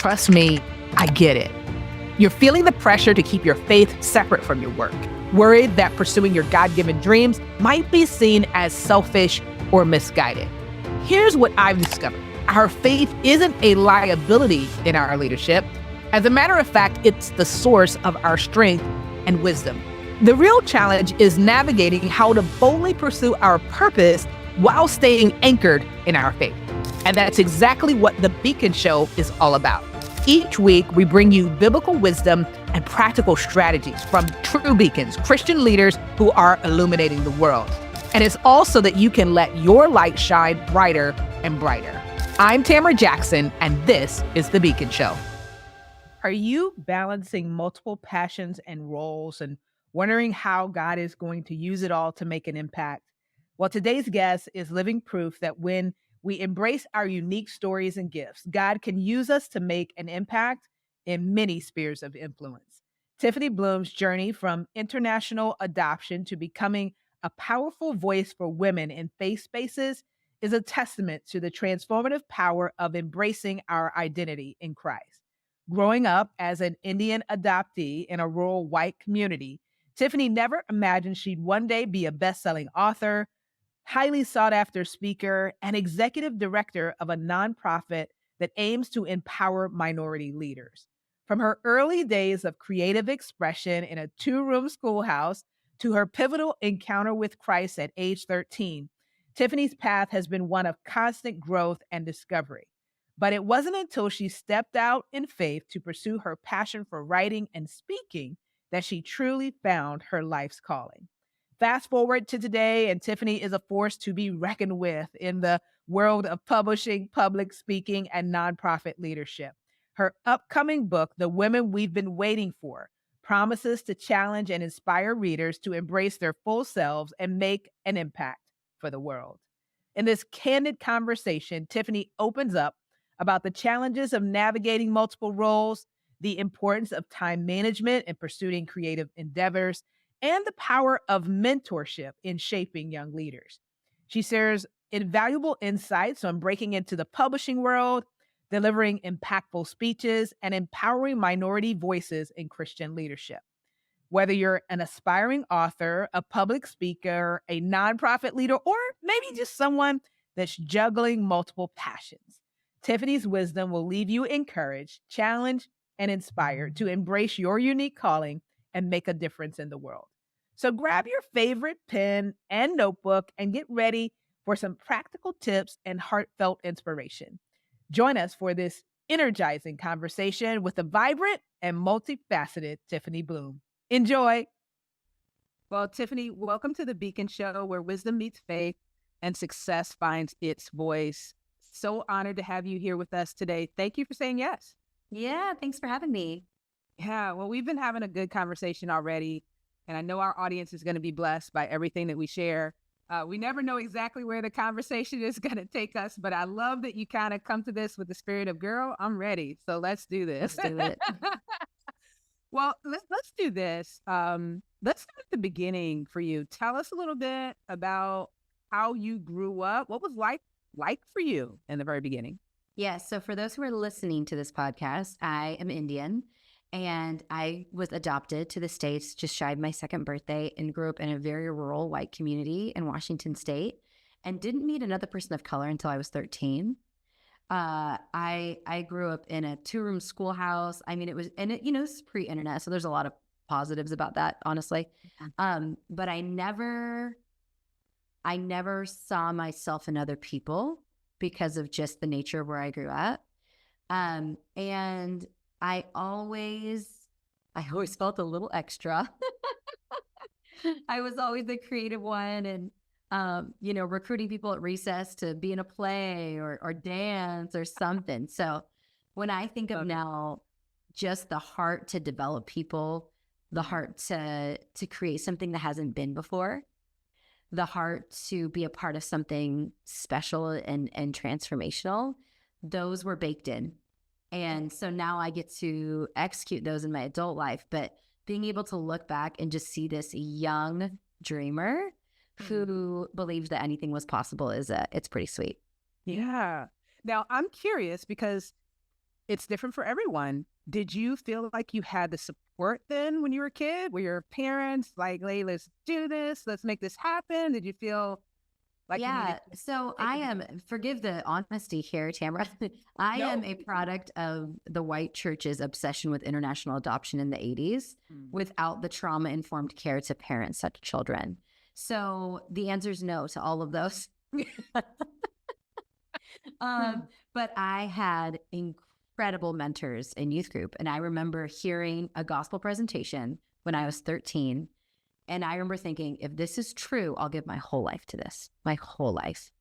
trust me, I get it. You're feeling the pressure to keep your faith separate from your work, worried that pursuing your God-given dreams might be seen as selfish or misguided. Here's what I've discovered. Our faith isn't a liability in our leadership. As a matter of fact, it's the source of our strength and wisdom. The real challenge is navigating how to boldly pursue our purpose while staying anchored in our faith. And that's exactly what the Beacon Show is all about. Each week, we bring you biblical wisdom and practical strategies from true beacons, Christian leaders who are illuminating the world. And it's also that you can let your light shine brighter and brighter. I'm Tamara Jackson, and this is The Beacon Show. Are you balancing multiple passions and roles and wondering how God is going to use it all to make an impact? Well, today's guest is living proof that when we embrace our unique stories and gifts, God can use us to make an impact in many spheres of influence. Tiffany Bluhm's journey from international adoption to becoming a powerful voice for women in faith spaces is a testament to the transformative power of embracing our identity in Christ. Growing up as an Indian adoptee in a rural white community, Tiffany never imagined she'd one day be a best-selling author, highly sought-after speaker, and executive director of a nonprofit that aims to empower minority leaders. From her early days of creative expression in a two-room schoolhouse to her pivotal encounter with Christ at age 13, Tiffany's path has been one of constant growth and discovery. But it wasn't until she stepped out in faith to pursue her passion for writing and speaking that she truly found her life's calling. Fast forward to today, and Tiffany is a force to be reckoned with in the world of publishing, public speaking, and nonprofit leadership. Her upcoming book, The Women We've Been Waiting For, promises to challenge and inspire readers to embrace their full selves and make an impact for the world. In this candid conversation, Tiffany opens up about the challenges of navigating multiple roles, the importance of time management in pursuing creative endeavors, and the power of mentorship in shaping young leaders. She shares invaluable insights on breaking into the publishing world, delivering impactful speeches, and empowering minority voices in Christian leadership. Whether you're an aspiring author, a public speaker, a nonprofit leader, or maybe just someone that's juggling multiple passions, Tiffany's wisdom will leave you encouraged, challenged, and inspired to embrace your unique calling and make a difference in the world. So grab your favorite pen and notebook and get ready for some practical tips and heartfelt inspiration. Join us for this energizing conversation with the vibrant and multifaceted Tiffany Bluhm. Enjoy. Well, Tiffany, welcome to the Beacon Show, where wisdom meets faith and success finds its voice. So honored to have you here with us today. Thank you for saying yes. Yeah, thanks for having me. Yeah, well, we've been having a good conversation already, and I know our audience is going to be blessed by everything that we share. We never know exactly where the conversation is going to take us, but I love that you kind of come to this with the spirit of, girl, I'm ready, so let's do this. Let's do it. Well, let's do this. Let's start at the beginning for you. Tell us a little bit about how you grew up. What was life like for you in the very beginning? Yeah, so for those who are listening to this podcast, I am Indian, and I was adopted to the States just shy of my second birthday and grew up in a very rural white community in Washington State and didn't meet another person of color until I was 13. I grew up in a two-room schoolhouse. I mean, it was pre-internet, so there's a lot of positives about that, honestly. But I never saw myself in other people because of just the nature of where I grew up. And I always felt a little extra. I was always the creative one, and recruiting people at recess to be in a play or dance or something. So when I think of now just the heart to develop people, the heart to create something that hasn't been before, the heart to be a part of something special and transformational, those were baked in. And so now I get to execute those in my adult life. But being able to look back and just see this young dreamer who believes that anything was possible it's pretty sweet. Yeah. Now I'm curious because it's different for everyone. Did you feel like you had the support then when you were a kid? Were your parents like, hey, let's do this, let's make this happen? Did you feel like you needed Yeah. to So take I it? am, forgive the honesty here, Tamara. I am No. a product of the white church's obsession with international adoption in the 80s Mm. without the trauma informed care to parent such children. So the answer is no to all of those. Hmm. But I had incredible mentors in youth group. And I remember hearing a gospel presentation when I was 13. And I remember thinking, if this is true, I'll give my whole life to this, my whole life.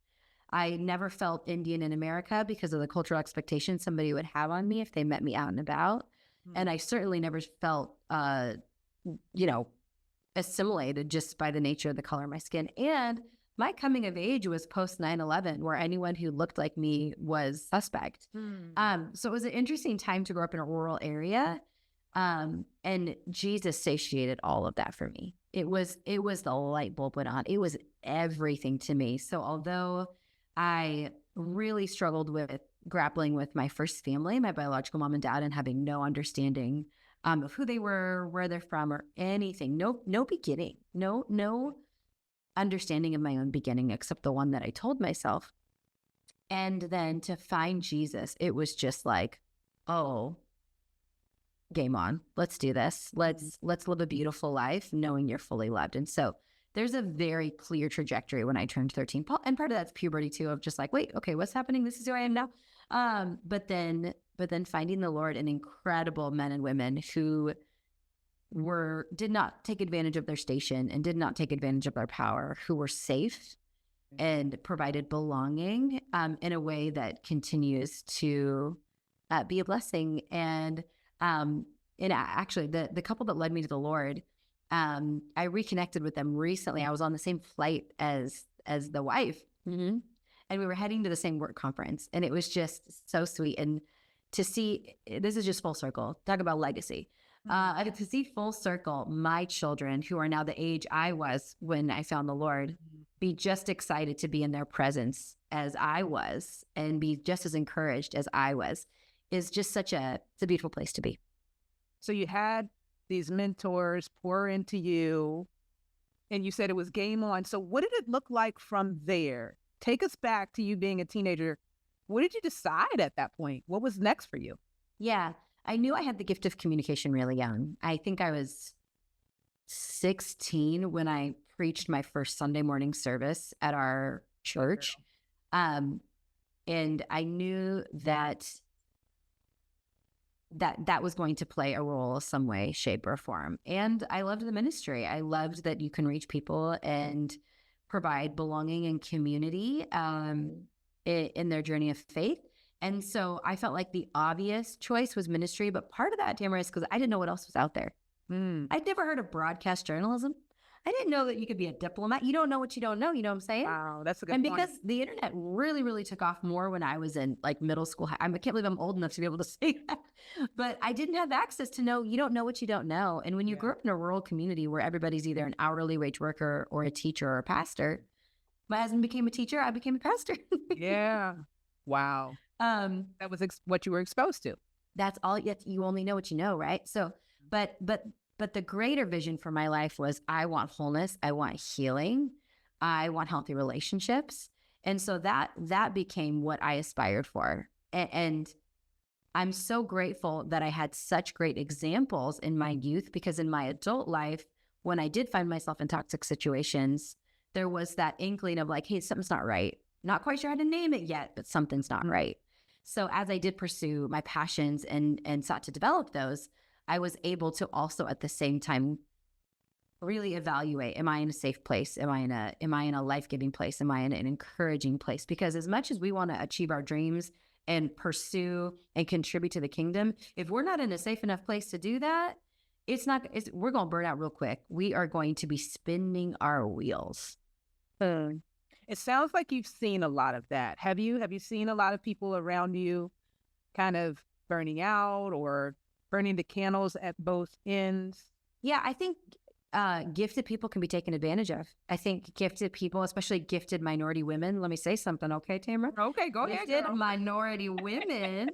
I never felt Indian in America because of the cultural expectations somebody would have on me if they met me out and about. Hmm. And I certainly never felt, you know, assimilated just by the nature of the color of my skin. And my coming of age was post 9/11, where anyone who looked like me was suspect. Hmm. So it was an interesting time to grow up in a rural area. And Jesus satiated all of that for me. It was the light bulb went on. It was everything to me. So although I really struggled with grappling with my first family, my biological mom and dad, and having no understanding of who they were, where they're from, or anything, no beginning, no understanding of my own beginning except the one that I told myself. And then to find Jesus, it was just like, oh, game on. Let's do this. Let's live a beautiful life knowing you're fully loved. And so there's a very clear trajectory when I turned 13. And part of that's puberty too, of just like, wait, okay, what's happening? This is who I am now. But then finding the Lord and incredible men and women who did not take advantage of their station and did not take advantage of their power, who were safe and provided belonging in a way that continues to be a blessing. And actually, the couple that led me to the Lord, I reconnected with them recently. I was on the same flight as the wife, and we were heading to the same work conference, and it was just so sweet. And to see, this is just full circle. Talk about legacy. I get to see full circle my children, who are now the age I was when I found the Lord, be just excited to be in their presence as I was, and be just as encouraged as I was, is just it's a beautiful place to be. So you had these mentors pour into you, and you said it was game on. So what did it look like from there? Take us back to you being a teenager. What did you decide at that point? What was next for you? Yeah, I knew I had the gift of communication really young. I think I was 16 when I preached my first Sunday morning service at our church. And I knew that was going to play a role some way, shape, or form. And I loved the ministry. I loved that you can reach people and provide belonging and community in their journey of faith. And so I felt like the obvious choice was ministry. But part of that, Tamara, is because I didn't know what else was out there. I'd never heard of broadcast journalism. I didn't know that you could be a diplomat. You don't know what you don't know. You know what I'm saying? Wow, that's a good And point. because the internet really, really took off more when I was in like middle school. I can't believe I'm old enough to be able to say that. But I didn't have access to know. You don't know what you don't know. And when you grew up in a rural community where everybody's either an hourly wage worker or a teacher or a pastor, my husband became a teacher. I became a pastor. Yeah. Wow. That was what you were exposed to. That's all. Yet you only know what you know, right? So, but the greater vision for my life was I want wholeness. I want healing. I want healthy relationships. And so that became what I aspired for. And I'm so grateful that I had such great examples in my youth, because in my adult life, when I did find myself in toxic situations, there was that inkling of like, hey, something's not right. Not quite sure how to name it yet, but something's not right. So as I did pursue my passions and sought to develop those, I was able to also at the same time really evaluate, am I in a safe place? Am I in a life-giving place? Am I in an encouraging place? Because as much as we want to achieve our dreams and pursue and contribute to the kingdom, if we're not in a safe enough place to do that, we're going to burn out real quick. We are going to be spinning our wheels. It sounds like you've seen a lot of that. Have you seen a lot of people around you kind of burning out or burning the candles at both ends? Yeah, I think gifted people can be taken advantage of. I think gifted people, especially gifted minority women, let me say something, okay, Tamara? Okay, go ahead. Gifted minority women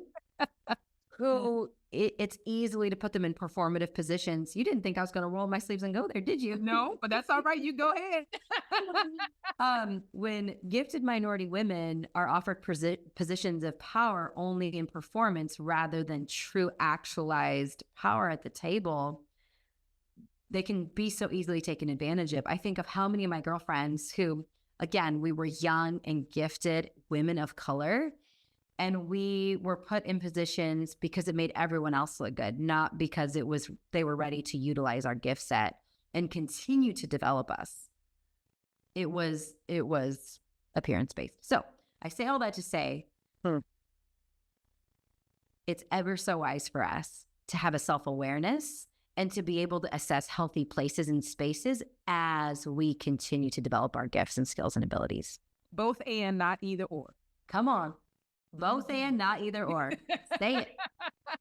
who it's easily to put them in performative positions. You didn't think I was going to roll my sleeves and go there, did you? No, but that's all right. You go ahead. When gifted minority women are offered positions of power only in performance rather than true actualized power at the table, they can be so easily taken advantage of. I think of how many of my girlfriends who, again, we were young and gifted women of color, and we were put in positions because it made everyone else look good, not because they were ready to utilize our gift set and continue to develop us. It was appearance-based. So I say all that to say, it's ever so wise for us to have a self-awareness and to be able to assess healthy places and spaces as we continue to develop our gifts and skills and abilities. Both and, not either or. Come on. Both and, not either or. Say it.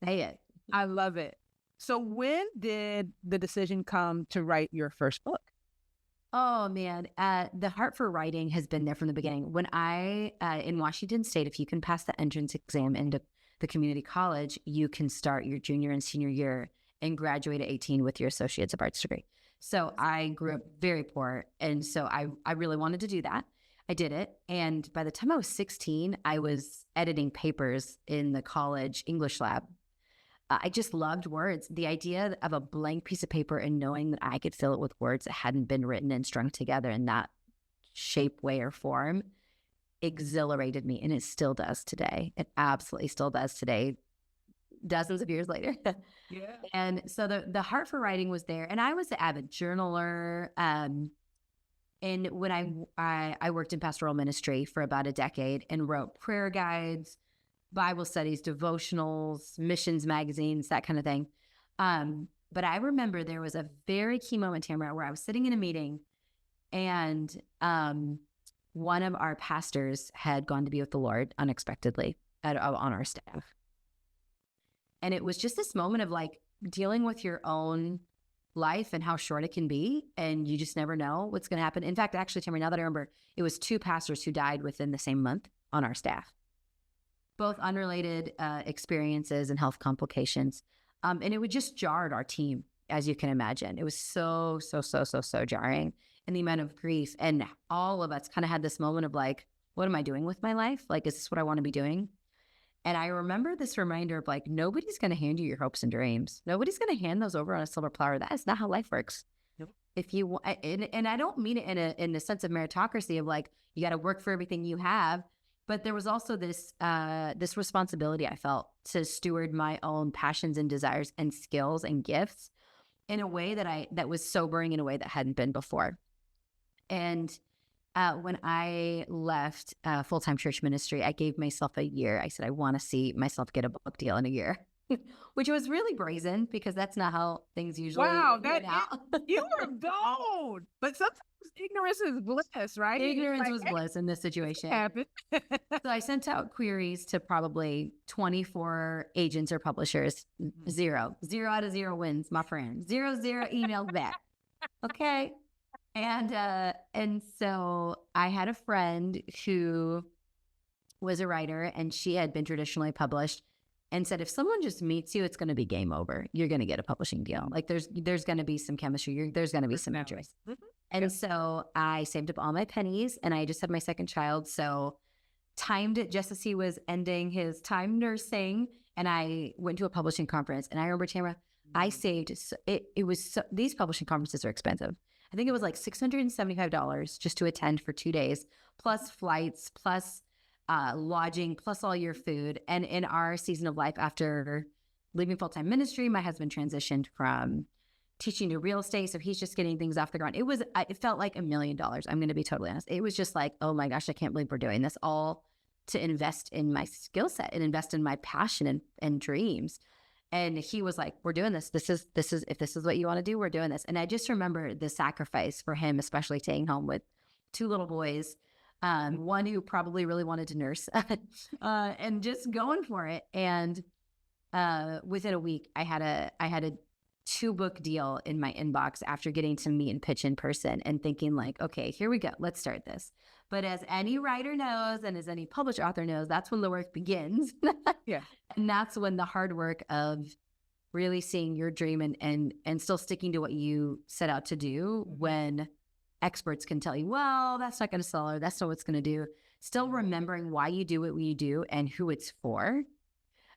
Say it. I love it. So when did the decision come to write your first book? Oh, man. The heart for writing has been there from the beginning. When in Washington State, if you can pass the entrance exam into the community college, you can start your junior and senior year and graduate at 18 with your Associates of Arts degree. So I grew up very poor. And so I really wanted to do that. I did it. And by the time I was 16, I was editing papers in the college English lab. I just loved words. The idea of a blank piece of paper and knowing that I could fill it with words that hadn't been written and strung together in that shape, way, or form exhilarated me. And it still does today. It absolutely still does today, dozens of years later. Yeah. And so the heart for writing was there. And I was an avid journaler. And when I worked in pastoral ministry for about a decade and wrote prayer guides, Bible studies, devotionals, missions magazines, that kind of thing. But I remember there was a very key moment, Tamara, where I was sitting in a meeting and one of our pastors had gone to be with the Lord unexpectedly on our staff. And it was just this moment of like dealing with your own life and how short it can be. And you just never know what's going to happen. In fact, actually, Tamara, now that I remember, it was 2 pastors who died within the same month on our staff. Both unrelated experiences and health complications. And it would just jarred our team, as you can imagine. It was so jarring, and the amount of grief. And all of us kind of had this moment of like, what am I doing with my life? Like, is this what I want to be doing? And I remember this reminder of like, nobody's going to hand you your hopes and dreams. Nobody's going to hand those over on a silver platter. That is not how life works. Nope. If you, and I don't mean it in a sense of meritocracy of like, you got to work for everything you have. But there was also this responsibility I felt to steward my own passions and desires and skills and gifts in a way that was sobering in a way that hadn't been before. And when I left full-time church ministry, I gave myself a year. I said, I want to see myself get a book deal in a year, which was really brazen because that's not how things usually that out. You were bold. But sometimes ignorance is bliss, right? Ignorance was bliss in this situation. Happened. So I sent out queries to probably 24 agents or publishers. Zero out of 0 wins, my friend. 0 emails back. Okay. And so I had a friend who was a writer and she had been traditionally published and said, if someone just meets you, it's going to be game over. You're going to get a publishing deal. Like there's going to be some chemistry. There's going to be some interest. And so I saved up all my pennies and I just had my second child. So timed it just as he was ending his time nursing. And I went to a publishing conference and I remember, Tamara, I saved, these publishing conferences are expensive. I think it was like $675 just to attend for 2 days, plus flights, plus lodging, plus all your food. And in our season of life after leaving full-time ministry, my husband transitioned from teaching to real estate. So he's just getting things off the ground. It felt like $1 million. I'm going to be totally honest. It was just like, oh my gosh, I can't believe we're doing this all to invest in my skill set and invest in my passion and dreams. And he was like, we're doing this. This is, if this is what you want to do, we're doing this. And I just remember the sacrifice for him, especially staying home with 2 little boys, one who probably really wanted to nurse, and just going for it. And within a week, I had a 2-book deal in my inbox after getting to meet and pitch in person and thinking like, okay, here we go. Let's start this. But as any writer knows, and as any published author knows, that's when the work begins. Yeah. And that's when the hard work of really seeing your dream and still sticking to what you set out to do, when experts can tell you, well, that's not going to sell, or that's not what's going to do. Still remembering why you do what you do and who it's for,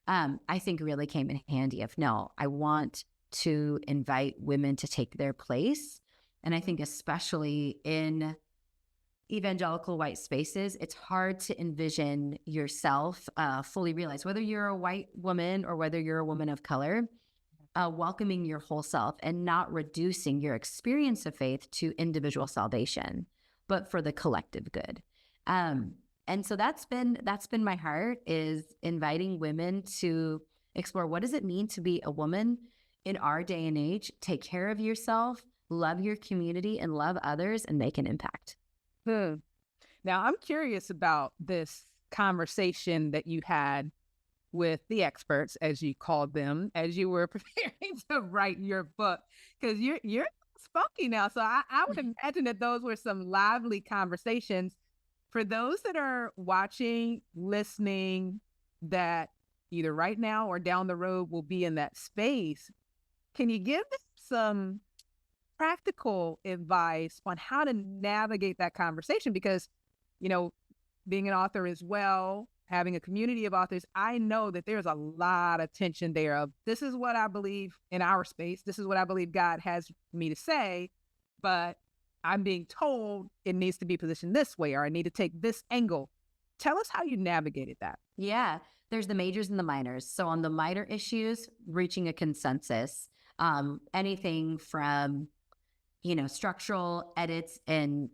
I think really came in handy of, no, I want to invite women to take their place. And I think especially in evangelical white spaces, it's hard to envision yourself fully realize, whether you're a white woman or whether you're a woman of color, welcoming your whole self and not reducing your experience of faith to individual salvation, but for the collective good. And so that's been my heart, is inviting women to explore, what does it mean to be a woman in our day and age? Take care of yourself, love your community, and love others, and make an impact. Now, I'm curious about this conversation that you had with the experts, as you called them, as you were preparing to write your book, because you're spunky now. So I would imagine that those were some lively conversations. For those that are watching, listening, that either right now or down the road will be in that space, can you give them some practical advice on how to navigate that conversation? Because, being an author as well, having a community of authors, I know that there's a lot of tension there of, this is what I believe in our space. This is what I believe God has me to say, but I'm being told it needs to be positioned this way, or I need to take this angle. Tell us how you navigated that. Yeah, there's the majors and the minors. So on the minor issues, reaching a consensus, anything from, structural edits and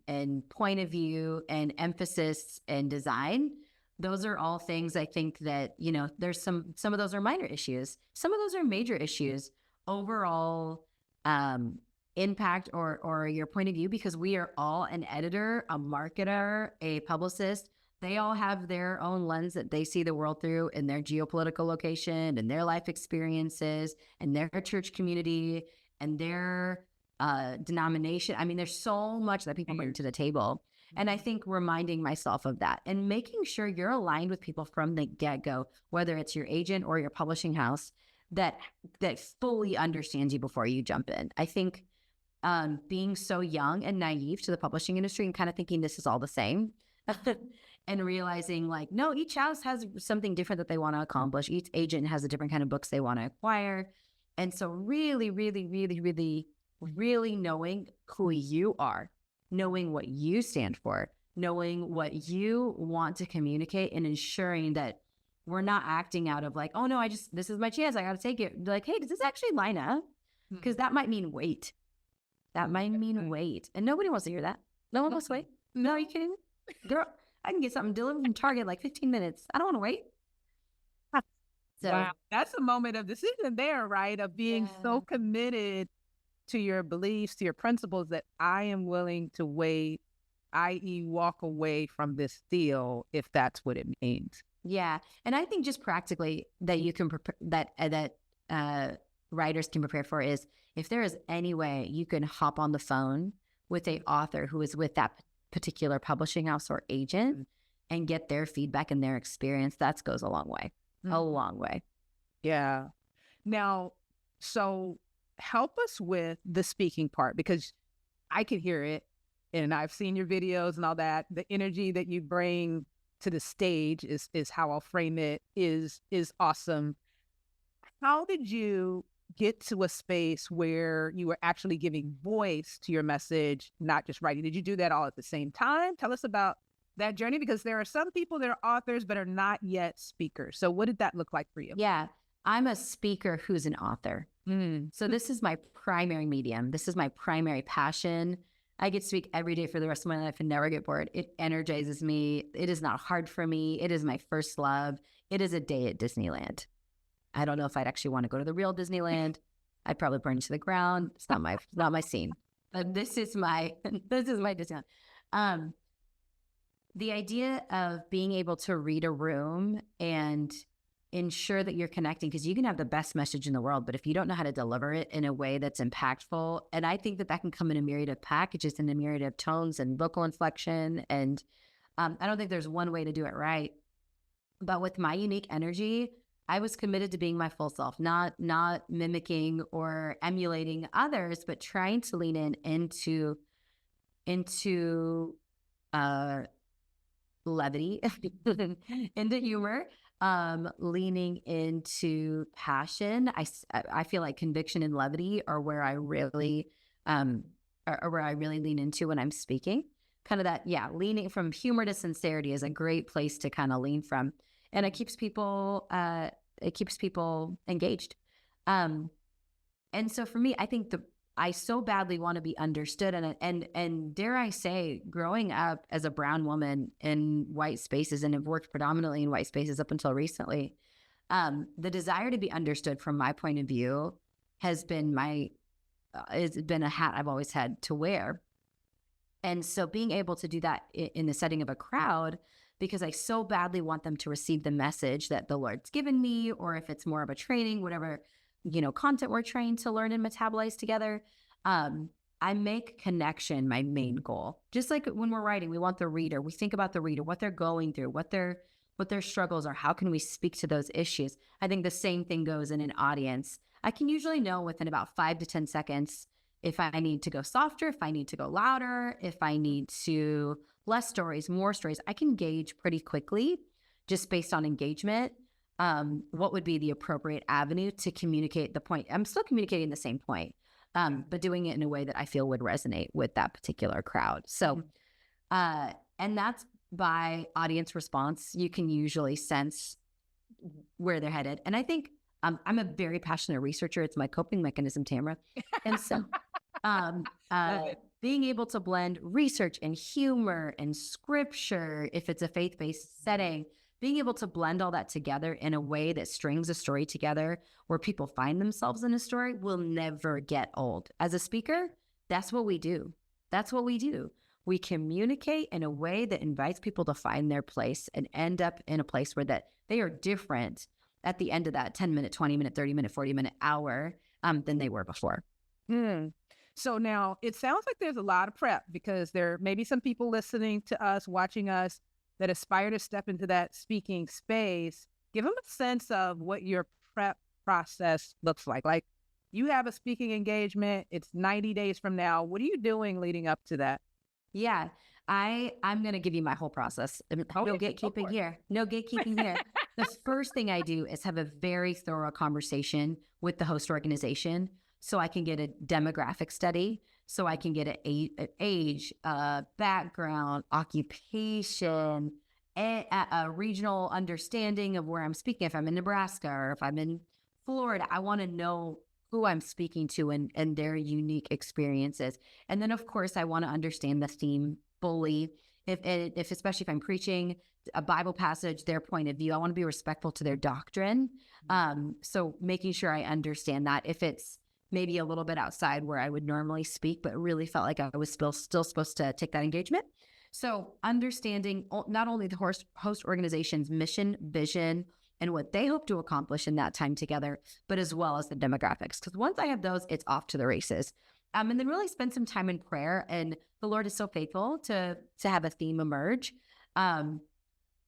point of view and emphasis and design. Those are all things I think that, there's some of those are minor issues. Some of those are major issues. Overall, impact or your point of view, because we are all an editor, a marketer, a publicist. They all have their own lens that they see the world through, in their geopolitical location and their life experiences and their church community and their denomination. I mean, there's so much that people bring to the table. And I think reminding myself of that and making sure you're aligned with people from the get-go, whether it's your agent or your publishing house, that fully understands you before you jump in. I think being so young and naive to the publishing industry and kind of thinking this is all the same and realizing like, no, each house has something different that they want to accomplish. Each agent has a different kind of books they want to acquire. And so really, really, really, really, really knowing who you are, knowing what you stand for, knowing what you want to communicate, and ensuring that we're not acting out of like, oh no, this is my chance, I got to take it. Like, hey, does this actually line up? Because that might mean wait. That might mean wait. And nobody wants to hear that. No one wants to wait. No, are you kidding me? Girl, I can get something delivered from Target in like 15 minutes. I don't want to wait. So, wow. That's a moment of decision there, right? Of being so committed to your beliefs, to your principles, that I am willing to wait, i.e. walk away from this deal if that's what it means. Yeah. And I think just practically that you can that writers can prepare for is, if there is any way you can hop on the phone with a author who is with that particular publishing house or agent and get their feedback and their experience, that goes a long way. A long way. Yeah. Now, so help us with the speaking part, because I can hear it and I've seen your videos and all that. The energy that you bring to the stage is how I'll frame it, is awesome. How did you get to a space where you were actually giving voice to your message, not just writing? Did you do that all at the same time? Tell us about that journey, because there are some people that are authors but are not yet speakers. So what did that look like for you? Yeah, I'm a speaker who's an author. So this is my primary medium. This is my primary passion. I get to speak every day for the rest of my life and never get bored. It energizes me. It is not hard for me. It is my first love. It is a day at Disneyland. I don't know if I'd actually want to go to the real Disneyland. I'd probably burn to the ground. It's not my scene. But this is my Disneyland. The idea of being able to read a room and ensure that you're connecting, because you can have the best message in the world, but if you don't know how to deliver it in a way that's impactful, and I think that that can come in a myriad of packages and a myriad of tones and vocal inflection. And I don't think there's one way to do it right. But with my unique energy, I was committed to being my full self, not mimicking or emulating others, but trying to lean into uh levity, into humor, leaning into passion. I feel like conviction and levity are where I really are where I really lean into when I'm speaking. Kind of that, yeah, leaning from humor to sincerity is a great place to kind of lean from, and it keeps people engaged. Um, and so for me, I think I so badly want to be understood, and dare I say, growing up as a brown woman in white spaces, and have worked predominantly in white spaces up until recently, the desire to be understood from my point of view has been it's been a hat I've always had to wear. And so being able to do that in the setting of a crowd, because I so badly want them to receive the message that the Lord's given me, or if it's more of a training, whatever, content we're trying to learn and metabolize together. I make connection my main goal. Just like when we're writing, we want the reader. We think about the reader, what they're going through, what their struggles are. How can we speak to those issues? I think the same thing goes in an audience. I can usually know within about 5 to 10 seconds if I need to go softer, if I need to go louder, if I need to less stories, more stories. I can gauge pretty quickly, just based on engagement, what would be the appropriate avenue to communicate the point. I'm still communicating the same point, but doing it in a way that I feel would resonate with that particular crowd. So, and that's by audience response. You can usually sense where they're headed. And I think I'm a very passionate researcher. It's my coping mechanism, Tamara. And so being able to blend research and humor and scripture, if it's a faith-based setting, being able to blend all that together in a way that strings a story together where people find themselves in a story will never get old. As a speaker, that's what we do. That's what we do. We communicate in a way that invites people to find their place and end up in a place where that they are different at the end of that 10-minute, 20-minute, 30-minute, 40-minute hour than they were before. So now it sounds like there's a lot of prep, because there may be some people listening to us, watching us, that aspire to step into that speaking space. Give them a sense of what your prep process looks like. Like, you have a speaking engagement, it's 90 days from now. What are you doing leading up to that? Yeah, I'm going to give you my whole process. No gatekeeping here. No gatekeeping here. The first thing I do is have a very thorough conversation with the host organization, so I can get a demographic study, so I can get an age, background, occupation, a regional understanding of where I'm speaking. If I'm in Nebraska or if I'm in Florida, I want to know who I'm speaking to and their unique experiences. And then, of course, I want to understand the theme fully. If especially if I'm preaching a Bible passage, their point of view, I want to be respectful to their doctrine. So making sure I understand that. If it's maybe a little bit outside where I would normally speak, but really felt like I was still supposed to take that engagement. So understanding not only the host organization's mission, vision, and what they hope to accomplish in that time together, but as well as the demographics. Because once I have those, it's off to the races. And then really spend some time in prayer. And the Lord is so faithful to have a theme emerge. And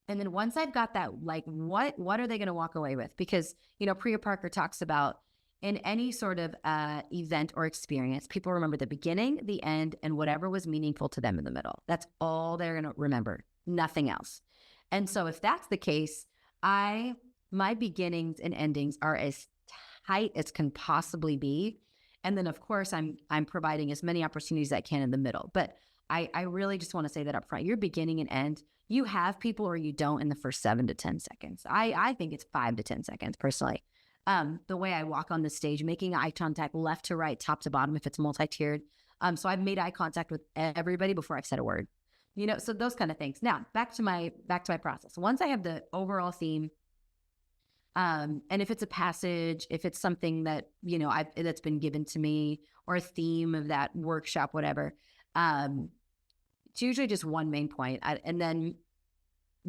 then once I've got that, like, what are they going to walk away with? Because, Priya Parker talks about in any sort of event or experience, people remember the beginning, the end, and whatever was meaningful to them in the middle. That's all they're going to remember, nothing else. And so if that's the case, my beginnings and endings are as tight as can possibly be. And then, of course, I'm providing as many opportunities as I can in the middle. But I really just want to say that up front, your beginning and end, you have people or you don't in the first 7 to 10 seconds. I think it's 5 to 10 seconds personally. The way I walk on the stage, making eye contact left to right, top to bottom, if it's multi-tiered. So I've made eye contact with everybody before I've said a word. So those kind of things. Now, back to my process. Once I have the overall theme, and if it's a passage, if it's something that, that's been given to me, or a theme of that workshop, whatever, it's usually just one main point. And then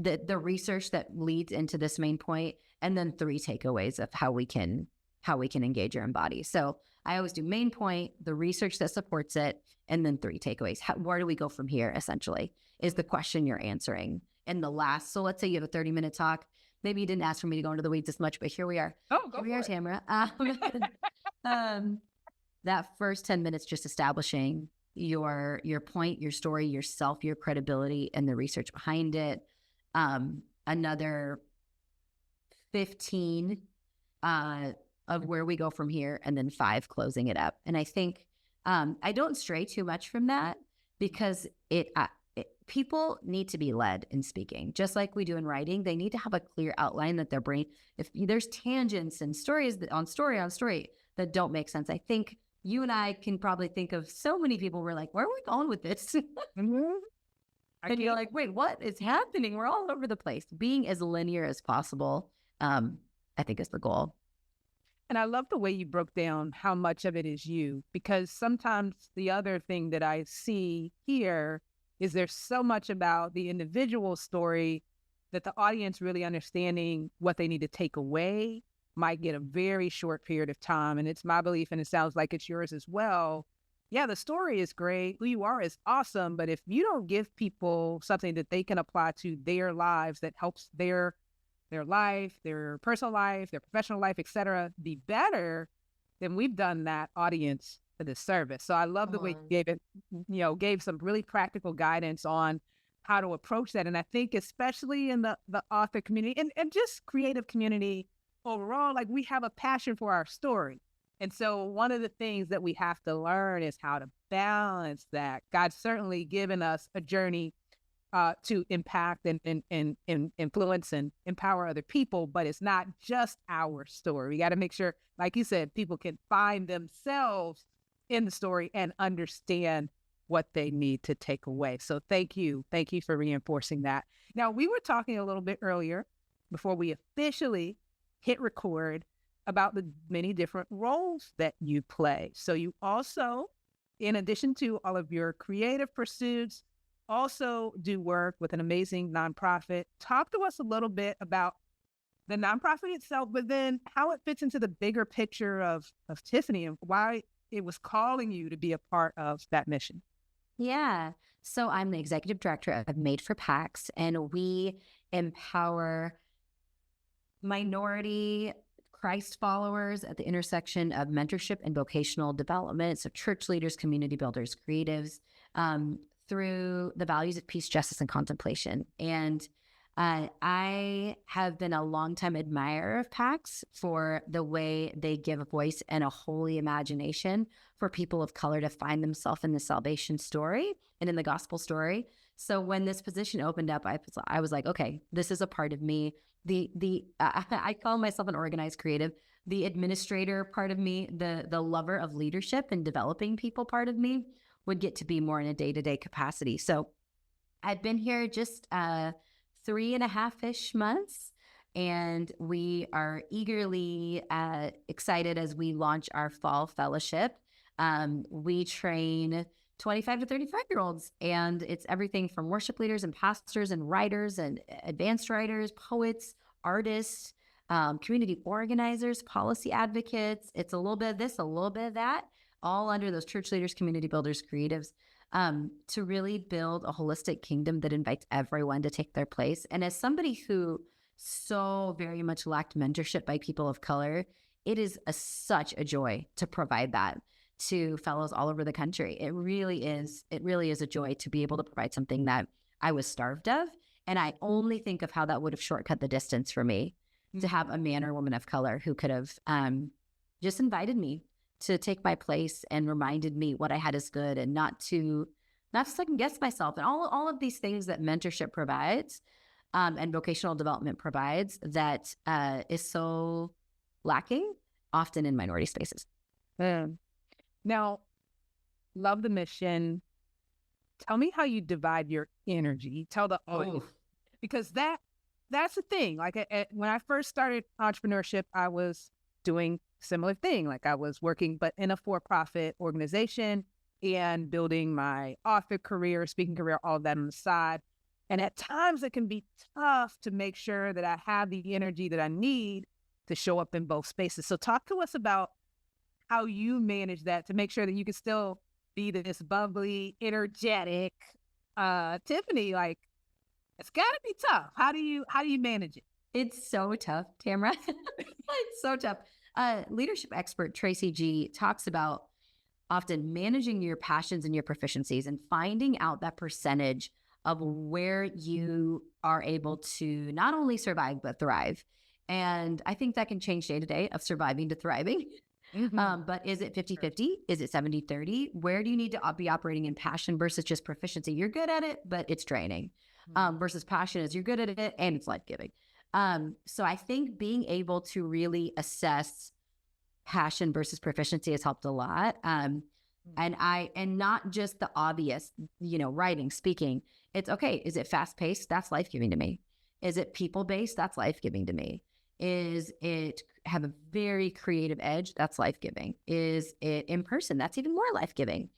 the research that leads into this main point, and then 3 takeaways of how we can engage or embody. So I always do main point, the research that supports it, and then 3 takeaways. Where do we go from here, essentially, is the question you're answering. And the last, so let's say you have a 30-minute talk. Maybe you didn't ask for me to go into the weeds as much, but here we are. Oh, go here we are, Tamara. That first 10 minutes, just establishing your point, your story, yourself, your credibility, and the research behind it. Another 15 of where we go from here, and then 5 closing it up. And I think I don't stray too much from that, because people need to be led in speaking, just like we do in writing. They need to have a clear outline that their brain, if there's tangents and stories on story that don't make sense. I think you and I can probably think of so many people where like, where are we going with this? And you're like, wait, what is happening? We're all over the place. Being as linear as possible, I think, is the goal. And I love the way you broke down how much of it is you, because sometimes the other thing that I see here is there's so much about the individual story that the audience really understanding what they need to take away might get a very short period of time. And it's my belief, and it sounds like it's yours as well. Yeah, the story is great. Who you are is awesome. But if you don't give people something that they can apply to their lives that helps their life, their personal life, their professional life, et cetera, be better, then we've done that audience a disservice. So I love the way you gave it, gave some really practical guidance on how to approach that. And I think especially in the author community and just creative community overall, like, we have a passion for our story. And so one of the things that we have to learn is how to balance that. God's certainly given us a journey to impact and influence and empower other people, but it's not just our story. We got to make sure, like you said, people can find themselves in the story and understand what they need to take away. So thank you for reinforcing that. Now, we were talking a little bit earlier before we officially hit record about the many different roles that you play. So you also, in addition to all of your creative pursuits, also do work with an amazing nonprofit. Talk to us a little bit about the nonprofit itself, but then how it fits into the bigger picture of Tiffany and why it was calling you to be a part of that mission. Yeah. So I'm the executive director of Made for PACS, and we empower minority Christ followers at the intersection of mentorship and vocational development. So church leaders, community builders, creatives, through the values of peace, justice, and contemplation. And I have been a longtime admirer of PACS for the way they give a voice and a holy imagination for people of color to find themselves in the salvation story and in the gospel story. So when this position opened up, I was like, okay, this is a part of me. I call myself an organized creative. The administrator part of me, the lover of leadership and developing people part of me, would get to be more in a day-to-day capacity. So I've been here just 3.5-ish months, and we are eagerly excited as we launch our fall fellowship. We train 25 to 35-year-olds, and it's everything from worship leaders and pastors and writers and advanced writers, poets, artists, community organizers, policy advocates. It's a little bit of this, a little bit of that, all under those church leaders, community builders, creatives, to really build a holistic kingdom that invites everyone to take their place. And as somebody who so very much lacked mentorship by people of color, it is such a joy to provide that to fellows all over the country. It really is a joy to be able to provide something that I was starved of. And I only think of how that would have shortcut the distance for me to have a man or woman of color who could have just invited me to take my place and reminded me what I had is good, and not to second guess myself, and all of these things that mentorship provides and vocational development provides that is so lacking often in minority spaces. Now, love the mission. Tell me how you divide your energy. Tell the audience, because that's the thing. Like when I first started entrepreneurship, I was doing similar thing. Like I was working, but in a for-profit organization and building my author career, speaking career, all of that on the side. And at times it can be tough to make sure that I have the energy that I need to show up in both spaces. So talk to us about how you manage that to make sure that you can still be this bubbly, energetic Tiffany. Like, it's got to be tough. How do you manage it? It's so tough, Tamara. It's so tough. Leadership expert Tracy G talks about often managing your passions and your proficiencies and finding out that percentage of where you are able to not only survive, but thrive. And I think that can change day to day of surviving to thriving. But is it 50-50? Is it 70-30? Where do you need to be operating in passion versus just proficiency? You're good at it, but it's draining. Versus passion is you're good at it and it's life-giving. So I think being able to really assess passion versus proficiency has helped a lot. And not just the obvious, writing, speaking. It's okay. Is it fast-paced? That's life-giving to me. Is it people-based? That's life-giving to me. Is it have a very creative edge? That's life-giving. Is it in person? That's even more life-giving.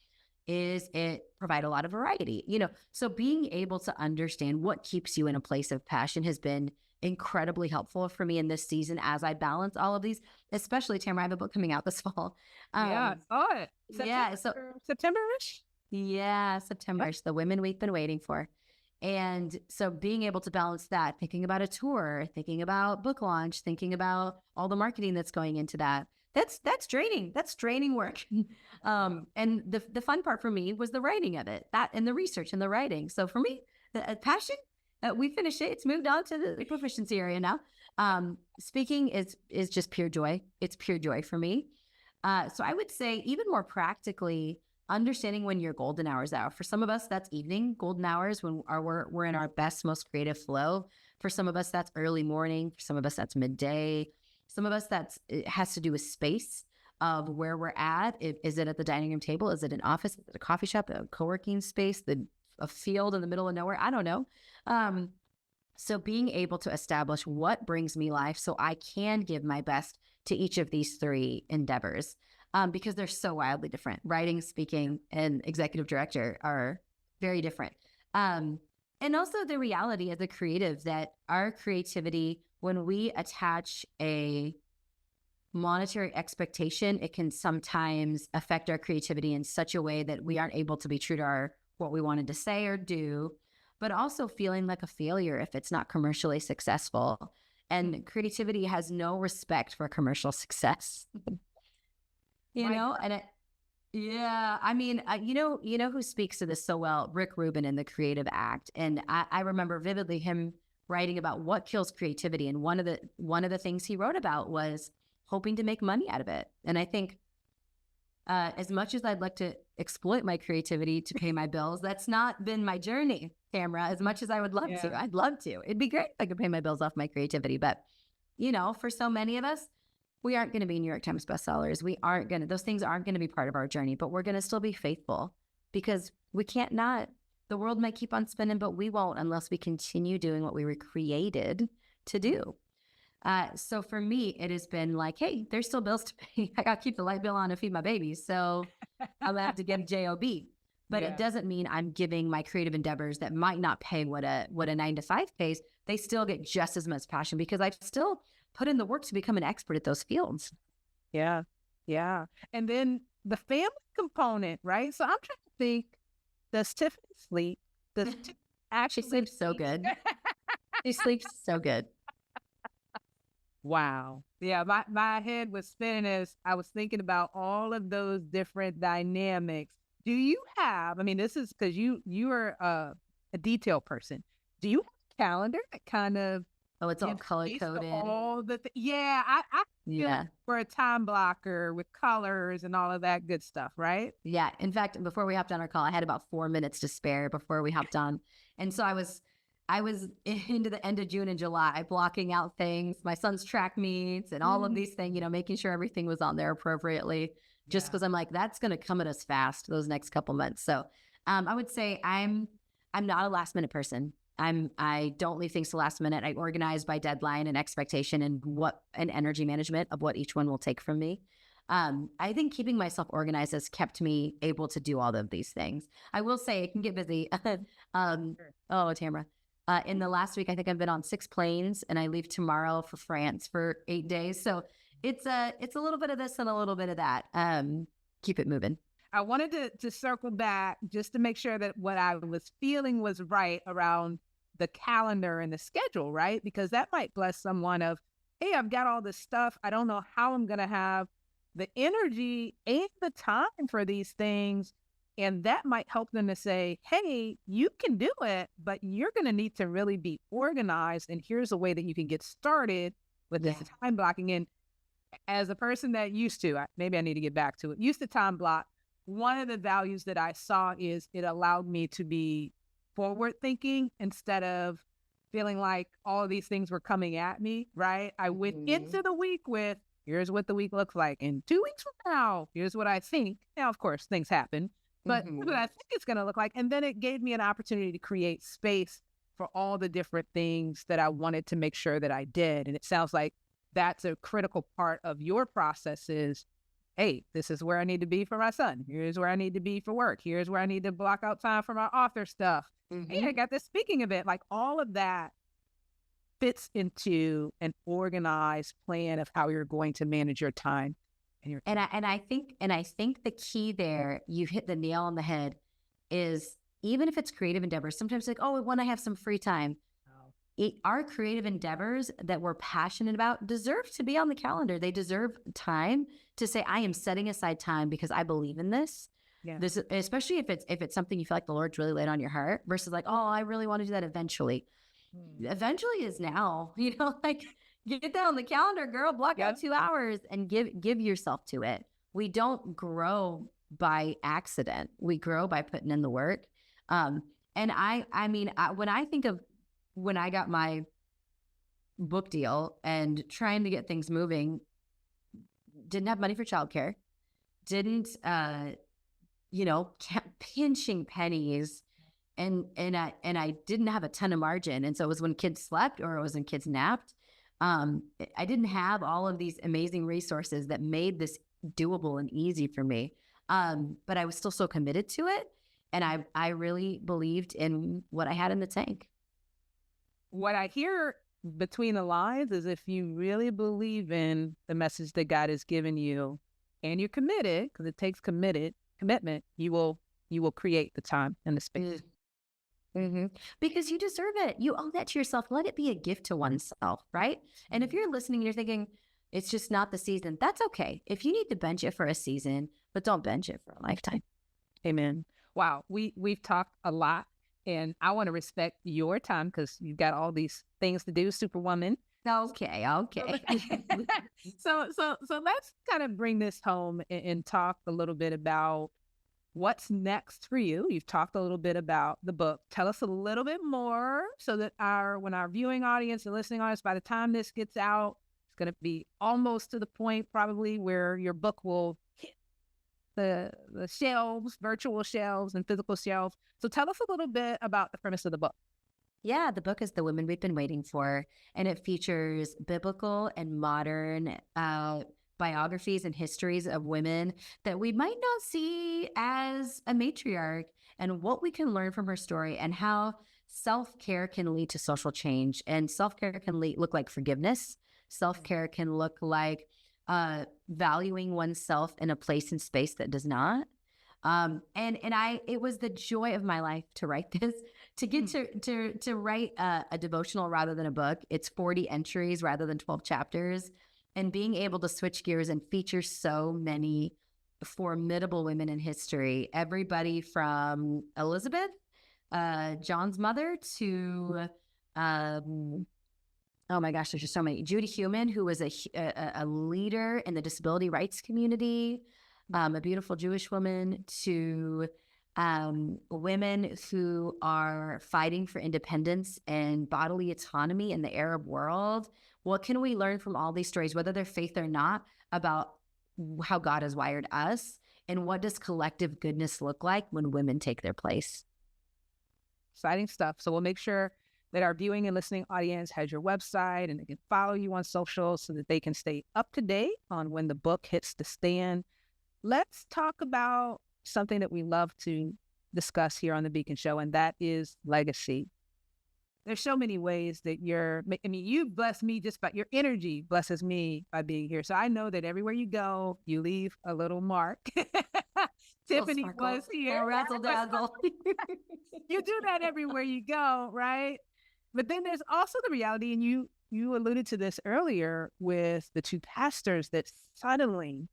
Is it provide a lot of variety? So being able to understand what keeps you in a place of passion has been incredibly helpful for me in this season as I balance all of these, especially Tamara, I have a book coming out this fall. Yeah, I saw it. September-ish? Yeah, September-ish, the women we've been waiting for. And so being able to balance that, thinking about a tour, thinking about book launch, thinking about all the marketing that's going into that, that's draining. That's draining work. And the fun part for me was the writing of it, that and the research and the writing. So for me, the passion, we finished it. It's moved on to the proficiency area now. Speaking is just pure joy. It's pure joy for me. So I would say even more practically, understanding when your golden hours are. For some of us, that's evening golden hours when we're in our best, most creative flow. For some of us, that's early morning. For some of us, that's midday. Some of us, it has to do with space of where we're at. Is it at the dining room table? Is it an office? Is it a coffee shop? A co-working space? A field in the middle of nowhere? I don't know. So being able to establish what brings me life so I can give my best to each of these three endeavors. Because they're so wildly different. Writing, speaking, and executive director are very different. And also the reality as a creative that our creativity, when we attach a monetary expectation, it can sometimes affect our creativity in such a way that we aren't able to be true to what we wanted to say or do, but also feeling like a failure if it's not commercially successful. And creativity has no respect for commercial success. I mean, you know who speaks to this so well? Rick Rubin in The Creative Act. And I remember vividly him writing about what kills creativity. And one of the things he wrote about was hoping to make money out of it. And I think as much as I'd like to exploit my creativity to pay my bills, that's not been my journey, Tamara, as much as I would love to. I'd love to. It'd be great if I could pay my bills off my creativity. But, for so many of us, we aren't going to be New York Times bestsellers. Those things aren't going to be part of our journey, but we're going to still be faithful because we can't not. The world might keep on spinning, but we won't unless we continue doing what we were created to do. So for me, it has been like, hey, there's still bills to pay. I got to keep the light bill on and feed my babies. So I'm going to have to get a job. But it doesn't mean I'm giving my creative endeavors that might not pay what a 9-to-5 pays. They still get just as much passion because I've still put in the work to become an expert at those fields. Yeah. Yeah. And then the family component, right? So I'm trying to think, does Tiffany sleep? She sleeps so good. She sleeps so good. Wow. Yeah. My head was spinning as I was thinking about all of those different dynamics. Do you have, this is because you are a detail person. Do you have a calendar that kind of it's all color-coded. I feel like for a time blocker with colors and all of that good stuff, right? Yeah. In fact, before we hopped on our call, I had about 4 minutes to spare before we hopped on. And so I was into the end of June and July, blocking out things, my son's track meets and all of these things, making sure everything was on there appropriately, just because I'm like, that's going to come at us fast those next couple months. So I would say I'm not a last minute person. I don't leave things to last minute. I organize by deadline and expectation and energy management of what each one will take from me. I think keeping myself organized has kept me able to do all of these things. I will say it can get busy. Oh, Tamara, In the last week, I think I've been on 6 planes, and I leave tomorrow for France for 8 days. So it's a little bit of this and a little bit of that. Keep it moving. I wanted to circle back just to make sure that what I was feeling was right around the calendar and the schedule, right? Because that might bless someone of, hey, I've got all this stuff. I don't know how I'm going to have the energy and the time for these things. And that might help them to say, hey, you can do it, but you're going to need to really be organized. And here's a way that you can get started with this time blocking. And as a person that used to, maybe I need to get back to it, used to time block, one of the values that I saw is it allowed me to be forward thinking instead of feeling like all of these things were coming at me, right? I went into the week with, here's what the week looks like. In 2 weeks from now, here's what I think. Now, of course, things happen, but here's what I think it's going to look like. And then it gave me an opportunity to create space for all the different things that I wanted to make sure that I did. And it sounds like that's a critical part of your process is, hey, this is where I need to be for my son. Here's where I need to be for work. Here's where I need to block out time for my author stuff. Hey, I got this speaking event. Like all of that fits into an organized plan of how you're going to manage your time. And I think the key there, you hit the nail on the head, is even if it's creative endeavors, sometimes like, oh, when I have some free time, our creative endeavors that we're passionate about deserve to be on the calendar. They deserve time to say, I am setting aside time because I believe in this. Yeah. This, especially if it's something you feel like the Lord's really laid on your heart versus like, oh, I really want to do that eventually. Eventually is now, like get that on the calendar, girl, block out 2 hours and give yourself to it. We don't grow by accident. We grow by putting in the work. And I mean, when I think of when I got my book deal and trying to get things moving, didn't have money for childcare, kept pinching pennies, and I didn't have a ton of margin. And so it was when kids slept or it was when kids napped. I didn't have all of these amazing resources that made this doable and easy for me. But I was still so committed to it. And I really believed in what I had in the tank. What I hear between the lines is if you really believe in the message that God has given you and you're committed, because it takes commitment, you will create the time and the space. Because you deserve it. You owe that to yourself. Let it be a gift to oneself, right? And if you're listening and you're thinking, it's just not the season, that's okay. If you need to bench it for a season, but don't bench it for a lifetime. Amen. Wow. We've talked a lot. And I want to respect your time because you've got all these things to do, Superwoman. Okay. So let's kind of bring this home and talk a little bit about what's next for you. You've talked a little bit about the book. Tell us a little bit more so that when our viewing audience and listening audience, by the time this gets out, it's going to be almost to the point probably where your book will hit the shelves, virtual shelves and physical shelves. So tell us a little bit about the premise of the book. Yeah, the book is The Women We've Been Waiting For, and it features biblical and modern biographies and histories of women that we might not see as a matriarch, and what we can learn from her story and how self-care can lead to social change. And self-care can look like forgiveness. Self-care can look like valuing oneself in a place and space that does not. It was the joy of my life to write this, to get to write a devotional rather than a book. It's 40 entries rather than 12 chapters, and being able to switch gears and feature so many formidable women in history, everybody from Elizabeth, John's mother, to, oh my gosh, there's just so many. Judy Heumann, who was a leader in the disability rights community, a beautiful Jewish woman, to women who are fighting for independence and bodily autonomy in the Arab world. What can we learn from all these stories, whether they're faith or not, about how God has wired us, and what does collective goodness look like when women take their place? Exciting stuff. So we'll make sure that our viewing and listening audience has your website and they can follow you on social so that they can stay up to date on when the book hits the stand. Let's talk about something that we love to discuss here on The Beacon Show, and that is legacy. there's so many ways that I mean, you bless me just by your energy blesses me by being here. So I know that everywhere you go, you leave a little mark. Tiffany was here. Razzle dazzle. You do that everywhere you go, right? But then there's also the reality, and you alluded to this earlier with the two pastors that suddenly,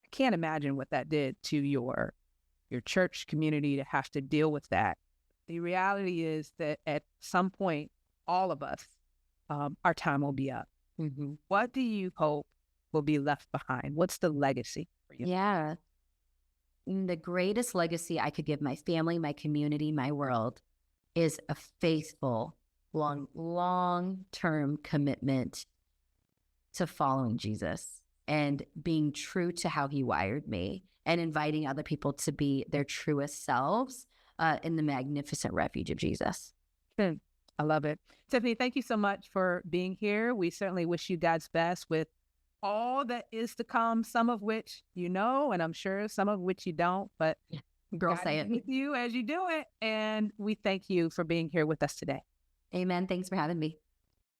I can't imagine what that did to your church community to have to deal with that. The reality is that at some point, all of us, our time will be up. Mm-hmm. What do you hope will be left behind? What's the legacy for you? Yeah. The greatest legacy I could give my family, my community, my world is a faithful, long-term commitment to following Jesus and being true to how he wired me and inviting other people to be their truest selves in the magnificent refuge of Jesus. I love it. Tiffany, thank you so much for being here. We certainly wish you God's best with all that is to come, some of which you know, and I'm sure some of which you don't, but Girl, God say is it. with you as you do it. And we thank you for being here with us today. Amen. Thanks for having me.